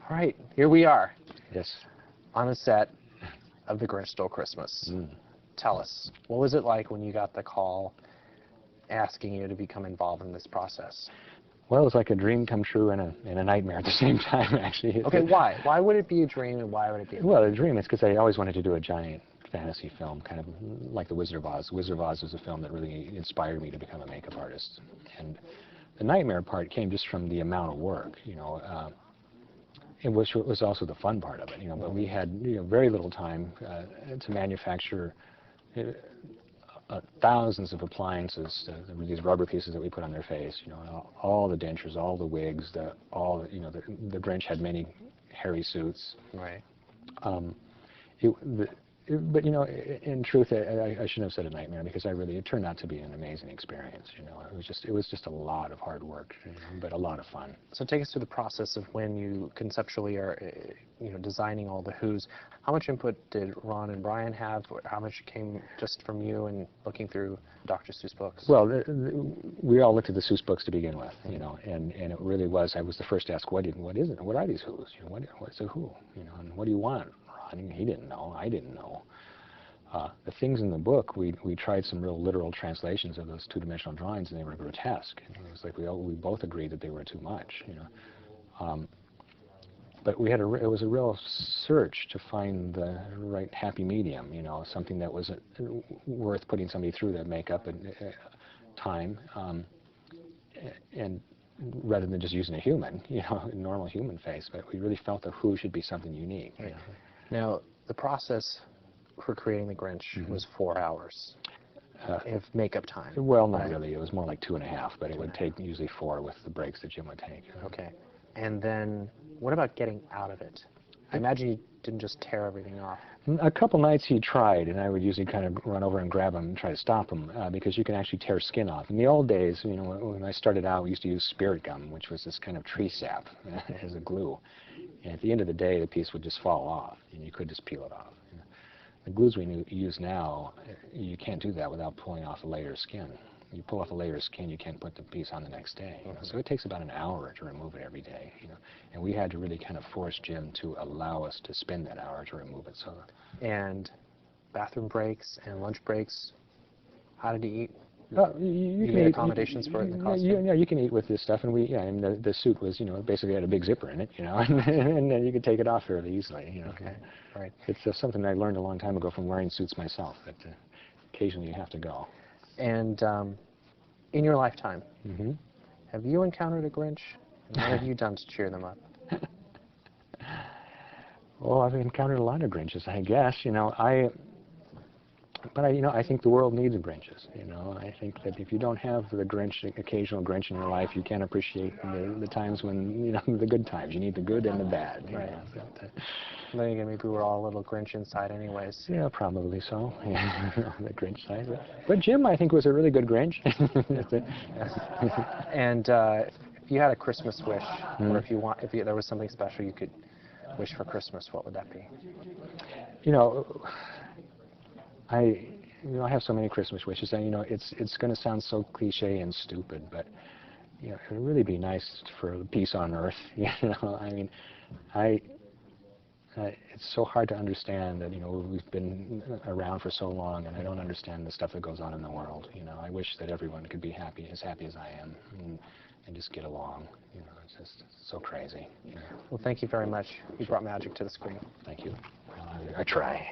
All right, here we are. Yes. On the set of The Grinch Stole Christmas. Tell us, what was it like when you got the call asking you to become involved in this process? Well, it was like a dream come true and a nightmare at the same time, actually. Okay, why? Why would it be a dream, and why would it be a Well, a dream is because I always wanted to do a giant fantasy film, kind of like The Wizard of Oz. The Wizard of Oz was a film that really inspired me to become a makeup artist. And the nightmare part came just from the amount of work, you know. It was also the fun part of it, you know. But we had very little time to manufacture thousands of appliances, these rubber pieces that we put on their face, you know, all the dentures, all the wigs, the Grinch had many hairy suits. Right. But you know, in truth, I shouldn't have said a nightmare, because it turned out to be an amazing experience. You know, it was just a lot of hard work, you know, but a lot of fun. So take us through the process of when you conceptually are, designing all the Who's. How much input did Ron and Brian have? How much came just from you and looking through Dr. Seuss books? Well, we all looked at the Seuss books to begin with, you know, and it really was. I was the first to ask, what is it? What are these Who's? You know, what's a Who? You know, and what do you want? He didn't know. I didn't know. The things in the book, we tried some real literal translations of those two-dimensional drawings, and they were grotesque. And it was like we both agreed that they were too much, you know. But it was a real search to find the right happy medium, you know, something that was worth putting somebody through the makeup and time, and rather than just using a human, you know, a normal human face. But we really felt the Who should be something unique. Right. Now, the process for creating the Grinch was 4 hours of makeup time. Well, not really. It was more like 2.5, but it would take usually 4 with the breaks that Jim would take. Okay. And then, what about getting out of it? I imagine you didn't just tear everything off. A couple nights he tried, and I would usually kind of run over and grab him and try to stop him, because you can actually tear skin off. In the old days, you know, when I started out, we used to use spirit gum, which was this kind of tree sap as a glue. And at the end of the day, the piece would just fall off, and you could just peel it off. You know. The glues we use now, you can't do that without pulling off a layer of skin. You pull off a layer of skin, you can't put the piece on the next day. You know? So it takes about an hour to remove it every day. You know? And we had to really kind of force Jim to allow us to spend that hour to remove it. So. And bathroom breaks and lunch breaks, how did he eat? You can made eat, accommodations for it in the costume? Yeah, you can eat with this stuff, and and the suit was, you know, basically had a big zipper in it, you know, and then you could take it off fairly easily, you know. Okay, right. It's something I learned a long time ago from wearing suits myself, that occasionally you have to go. And in your lifetime, have you encountered a Grinch? And what have you done to cheer them up? Well, I've encountered a lot of Grinches, I guess, you know. I think the world needs Grinches. You know, I think that if you don't have the occasional Grinch in your life, you can't appreciate the times when, you know, the good times. You need the good and the bad. Right. Then again, maybe we're all a little Grinch inside, anyways. Yeah, probably so. Yeah, the Grinch side. But Jim, I think, was a really good Grinch. And if you had a Christmas wish, or if there was something special you could wish for Christmas, what would that be? You know. I have so many Christmas wishes, and you know, it's going to sound so cliche and stupid, but you know, it would really be nice for peace on Earth. You know, I mean, it's so hard to understand that, you know, we've been around for so long, and I don't understand the stuff that goes on in the world. You know, I wish that everyone could be happy as I am, and just get along. You know, it's just so crazy. You know. Well, thank you very much. You brought magic to the screen. Thank you. Well, I try.